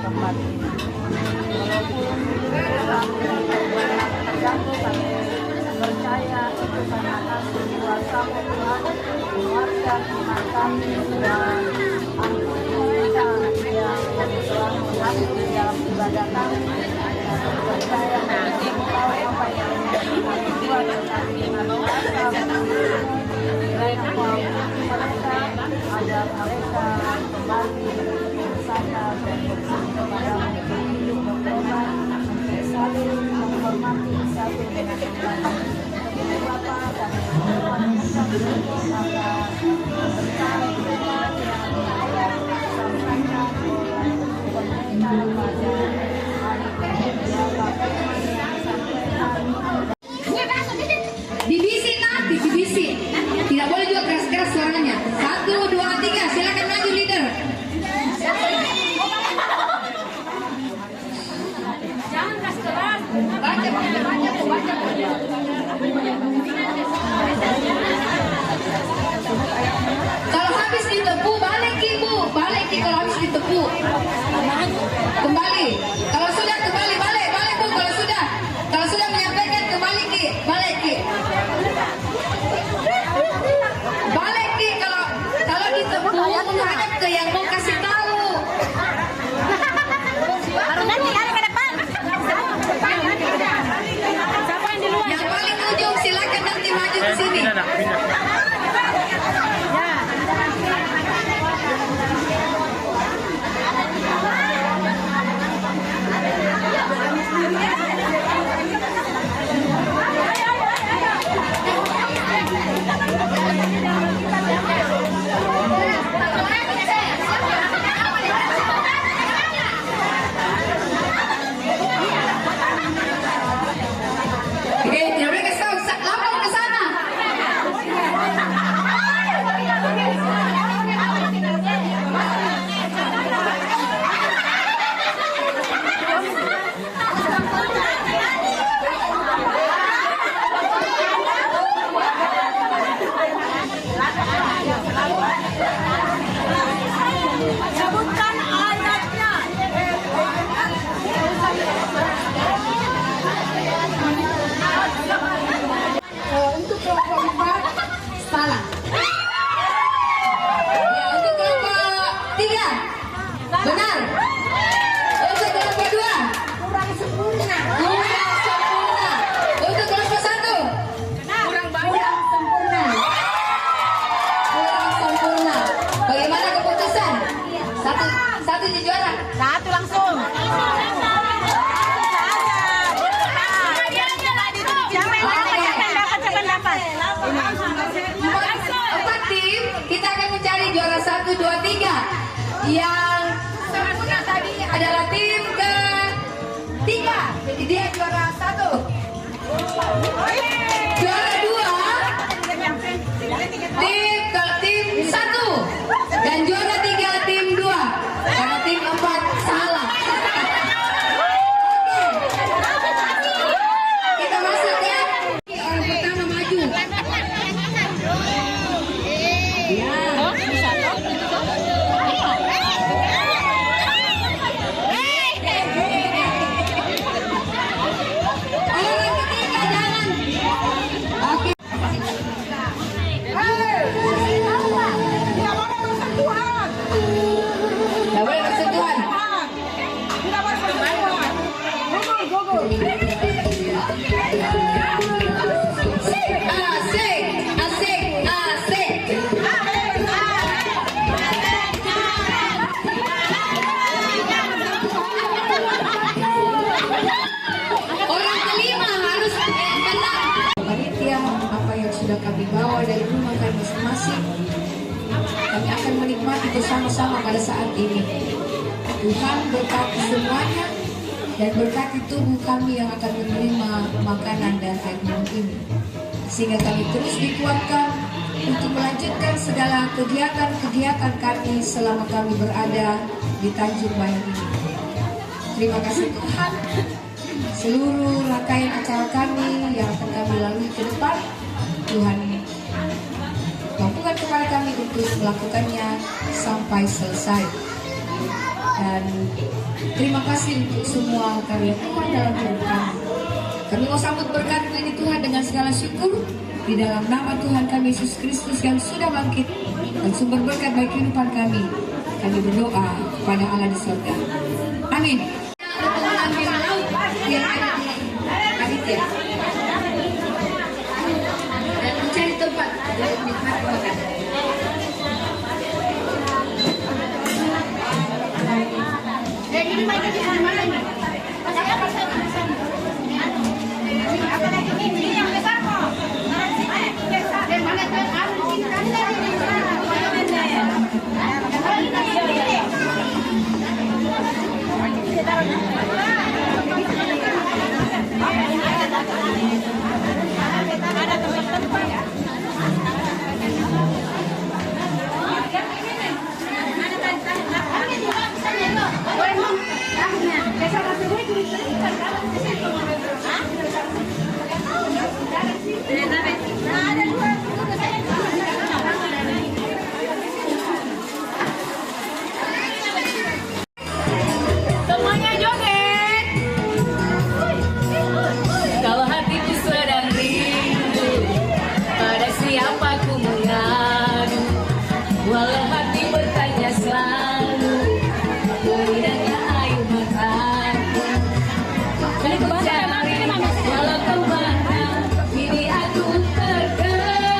S3: tempat ini. Walaupun terganggu, kami percaya itu karena kasih kuasa Tuhan, keluarga iman kami, dan ampuni mereka yang telah mengganggu dalam ibadah kami. Kami percaya mereka tahu apa yang kami buat, tetapi dengan kuasa mereka mengampuni mereka, agar mereka kembali bersama dan bersama kepada hidup bertobat, saling menghormati satu dengan yang lain. Bapa, kami berdoa agar berkat Tuhan yang Allah sampaikan oleh pemerintah pada hari ini, Bapak yang disampaikan.
S5: Dibisik nanti, dibisik. Tidak boleh juga keras-keras suaranya. 1, 2, 3, silakan maju leader.
S1: Jangan keras-keras. Baca.
S5: Kalau habis ditepuk, balik ibu, balik kalau habis ditepuk. Kembali. Kalau sudah kembali, balik bu. Kalau sudah menyampaikan kembali balik Balik kalau ditepuk menghadap ke yang mau kasih tahu.
S1: Nanti ada ke depan. Siapa yang di luar?
S5: Yang paling ujung silakan nanti maju ke sini. Oke, tidak boleh kasih tahu. Lapor ke sana.
S1: Sebutkan ayatnya.
S5: Untuk kelompok 4 salah. Ya, untuk kelompok 3 benar. Untuk kelompok 2 kurang sempurna. Untuk kelompok 1 kurang sempurna. Bagaimana keputusan? Satu juara.
S1: Satu langsung.
S5: Empat tim, kita akan mencari juara 1, 2, 3. Yang sempurna tadi adalah tim ke-3. Jadi dia juara 1. Juara 2 tim 1. Dan juara 3 tim 2. Karena tim 4 salah. Oke. Kita masuk ya. Orang pertama maju. Orang ketiga jangan. Oke. Tidak boleh bersentuhan. Asik. Orang kelima harus menang. Panitia, apa yang sudah kami bawa dari rumah kami masing-masing, kami akan menikmati bersama-sama pada saat ini. Tuhan berkati semuanya dan berkati tubuh kami yang akan menerima makanan dan air minum ini, sehingga kami terus dikuatkan untuk melanjutkan segala kegiatan-kegiatan kami selama kami berada di Tanjung Bayang ini. Terima kasih Tuhan. Seluruh rangkaian acara kami yang akan kami lalui ke depan, Tuhan mampukan kepada kami untuk melakukannya sampai selesai. Dan terima kasih untuk semua karya Tuhan dalam hidup kami. Kami mau sambut berkat ini Tuhan dengan segala syukur di dalam nama Tuhan kami Yesus Kristus yang sudah bangkit dan sumber berkat bagi kehidupan kami. Kami berdoa kepada Allah di surga. Amin. Yang ada di panitia dan mencari tempat untuk nikmat makan.
S1: Ini mainnya di mana nih? Saya pasang di sana. Apa lagi ini yang besar kok? Mana kan ada di sana ini. Semuanya joget. Kalau hatiku sedang rindu, pada siapa ku mengadu? Walau hati bertanya selalu, berikannya air mataku. Walau kemana, kini aku tergerak.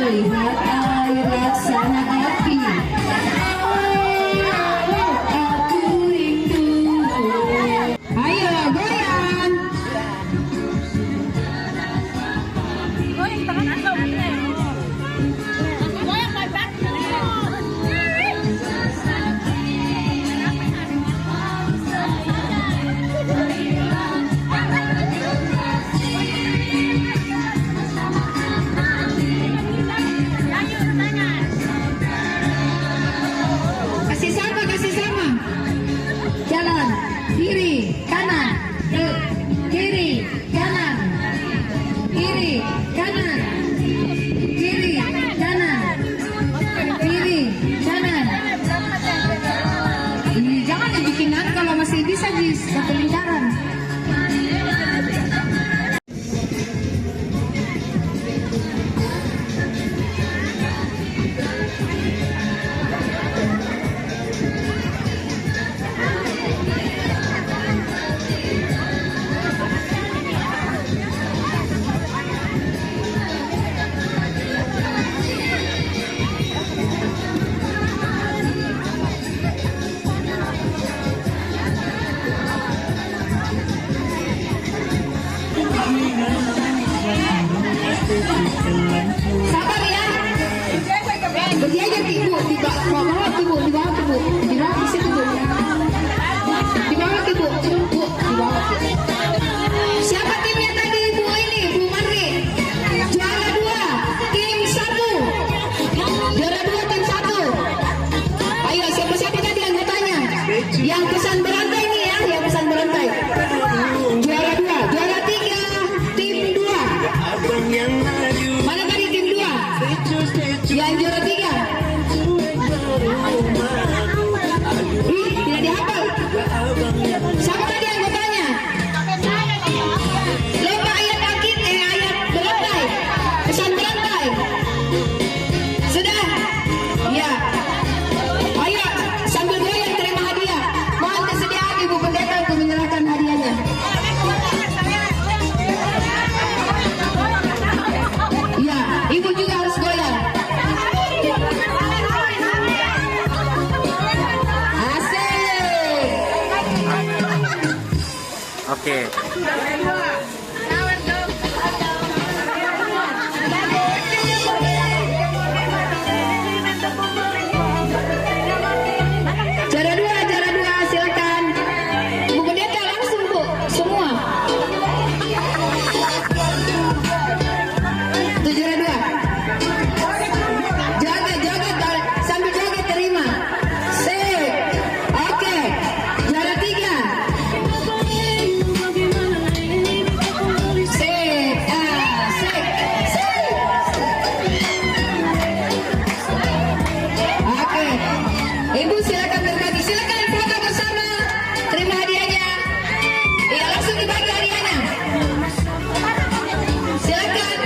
S5: melihat air laksana api. Aku rindu. Ayo goyang. Kasih sama. Jalan kiri kanan, kiri kanan, kiri kanan, kiri kanan, kiri kanan. Jangan dibikin kalau masih bisa di satu lingkaran. Sabar ya. Berjajar ibu di bawah ibu, di bawah ibu, di bawah di situ Bu. Di bawah ibu, Bu, di bawah. Siapa timnya tadi Bu ini, Bu Mari? Juara 2, tim 1. Juara 2 tim 1. Ayo siapa tadi anggotanya? Yang pesan berantai ini ya, yang pesan berantai. Juara 2, juara 3, tim 2. Mana tadi tim 2? Yang juara 3. Ih, tidak dihafal. Siapa tadi anggotanya? Lomba ayat akid, ayat berantai. Pesan berantai. Sudah? Ya. Ayo, sambil goyang terima hadiah. Mohon kesediaan Ibu Pendeta untuk menyerahkan hadiahnya. Ya, Ibu juga harus goyang. Asik.
S9: Oke.
S5: Juara 2, silakan. Bu Pendeta langsung Bu, semua. Itu juara 2. Joget, sambil joget terima. Sip. Oke. Juara 3. Sip. Sip. Oke. Ibu silakan berbagi. Silakan foto bersama. Terima hadiahnya. Iya, langsung dibagi hadiahnya. Silakan.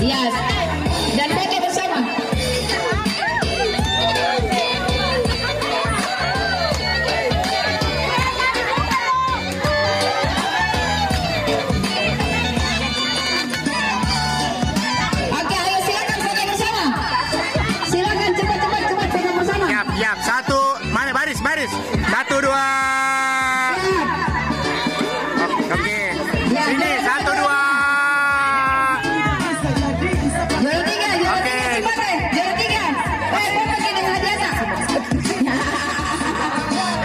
S5: Yes. Dan foto bersama. Oke, ayo silakan foto bersama. Silakan cepat foto bersama.
S9: Siap. Satu. Mana baris? 1, 2. Oke.
S5: Ya,
S9: Sini 1, 2.
S5: Juara 3.
S9: Oke.
S5: Juara 3. Foto dengan hadiah tak?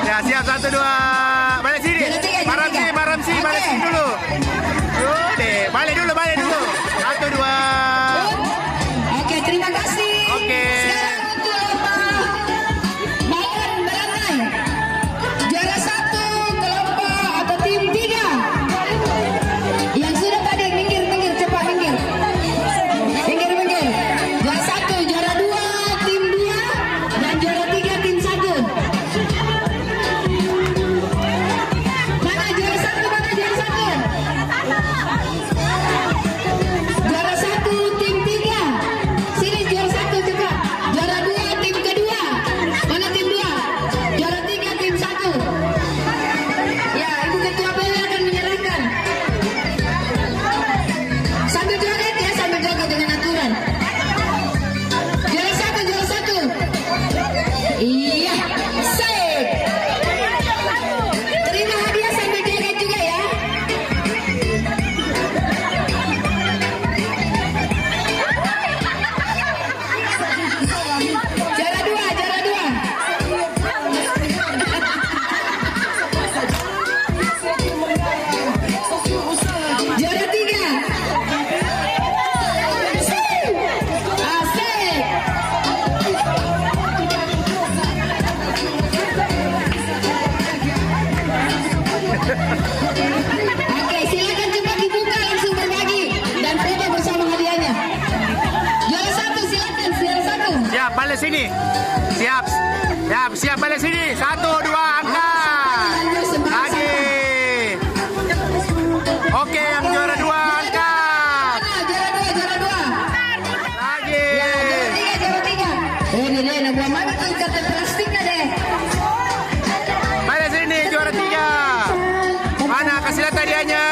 S9: Ya, siap 1, 2. Balik sini.
S5: Juara 3.
S9: Maramsi, balik sini dulu. Deh, balik dulu. 1, 2.
S5: Oke, terima kasih.
S9: Oke.
S5: Sekarang untuk lomba balon berantai. Juara
S9: siap, balik sini. Siap. Siap balik sini. 1, 2, angkat. Lagi. Oke, yang juara 2 angkat.
S5: Juara dua.
S9: Lagi.
S5: Juara tiga. Ini deh, buat mana tuh kata plastiknya deh.
S9: Balik sini, juara 3. Mana kasih lihat hadiahnya?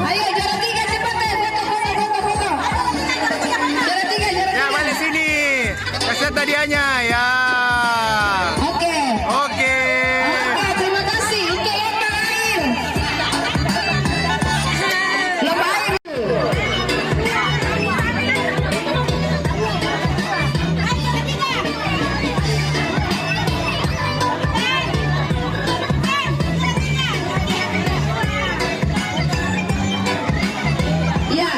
S5: Ayo juara tiga cepat deh, foto. Juara tiga.
S9: Ya, balik sini. Kasih lihat hadiahnya ya.
S5: Oke, terima kasih. Untuk lomba air. Lomba air. Ya,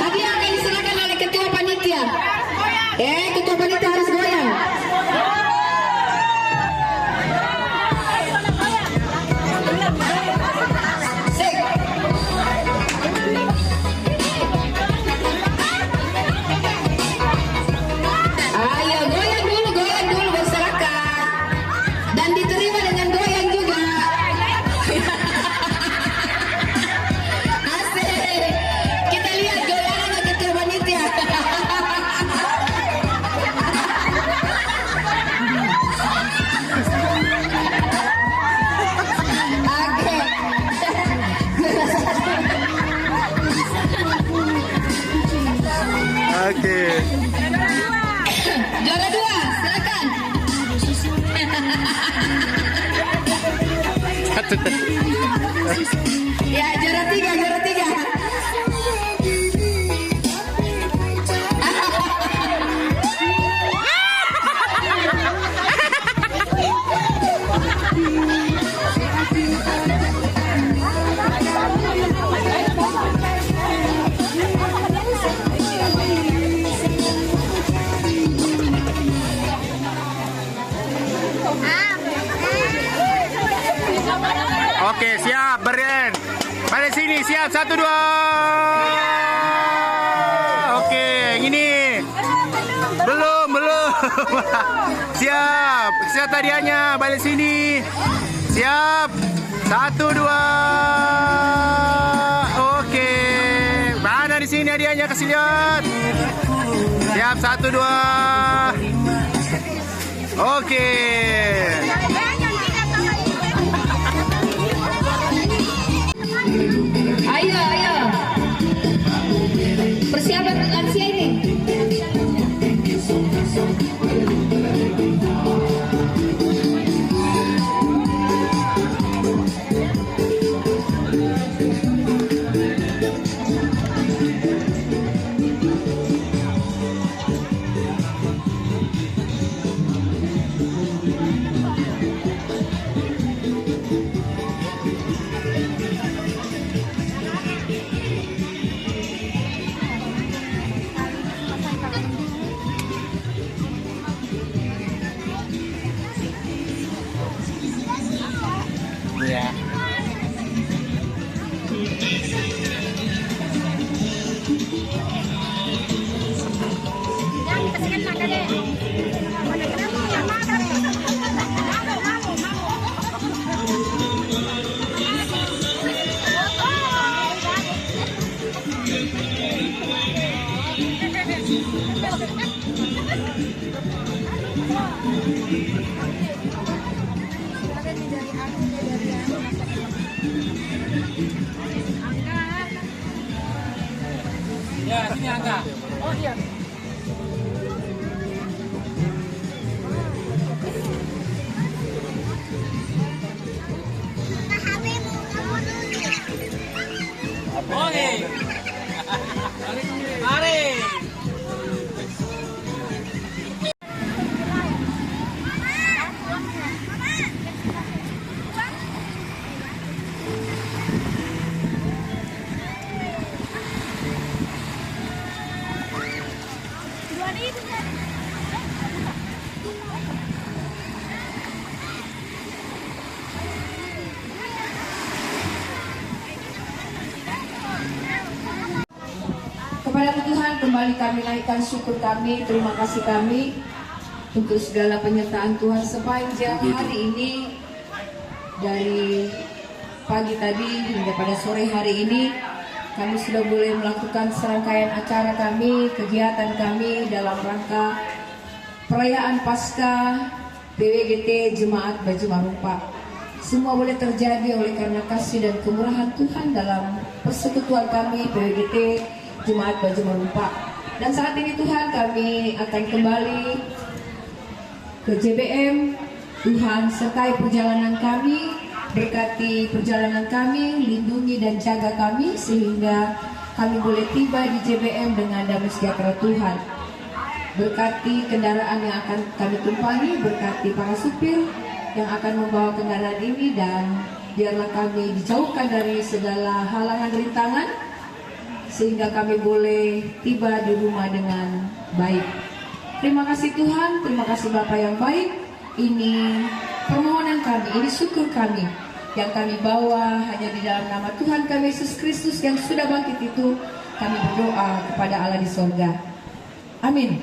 S5: hadiah akan diserahkan oleh ketua panitia. Ketua panitia harus goyang. Ayo goyang dulu berserahkan dan diterima dengan goyang juga. Asik. Kita lihat goyangannya ketua panitia.
S9: Oke.
S5: Juara 2, silakan. Ya, juara 3.
S9: Oke, siap, Beren. Balik sini, siap. 1, 2. Oke, yang ini. Belum. Siap. Siap hadiahnya, balik sini. Siap. 1, 2. Oke. Mana di sini hadiahnya, kasih lihat. Siap, 1, 2. Oke.
S5: Ayo. Persiapan lansia ini.
S9: Ya.
S10: Ya, sini Angga. Oh iya. Oke. Mari.
S5: Kepada Tuhan, kembali kami naikkan syukur kami, terima kasih kami untuk segala penyertaan Tuhan sepanjang hari ini, dari pagi tadi hingga pada sore hari ini. Kami sudah boleh melakukan serangkaian acara kami, kegiatan kami dalam rangka perayaan Paskah PWGT Jemaat Baju Marumpa. Semua boleh terjadi oleh karena kasih dan kemurahan Tuhan dalam persekutuan kami PWGT Jemaat Baju Marumpa. Dan saat ini Tuhan, kami akan kembali ke JBM. Tuhan sertai perjalanan kami, berkati perjalanan kami, lindungi dan jaga kami sehingga kami boleh tiba di JBM dengan damai sejahtera Tuhan. Berkati kendaraan yang akan kami tumpangi, berkati para supir yang akan membawa kendaraan ini, dan biarlah kami dijauhkan dari segala halangan rintangan sehingga kami boleh tiba di rumah dengan baik. Terima kasih Tuhan, terima kasih Bapa yang baik. Ini permohonan kami, ini syukur kami yang kami bawa hanya di dalam nama Tuhan kami Yesus Kristus yang sudah bangkit itu. Kami berdoa kepada Allah di sorga. Amin.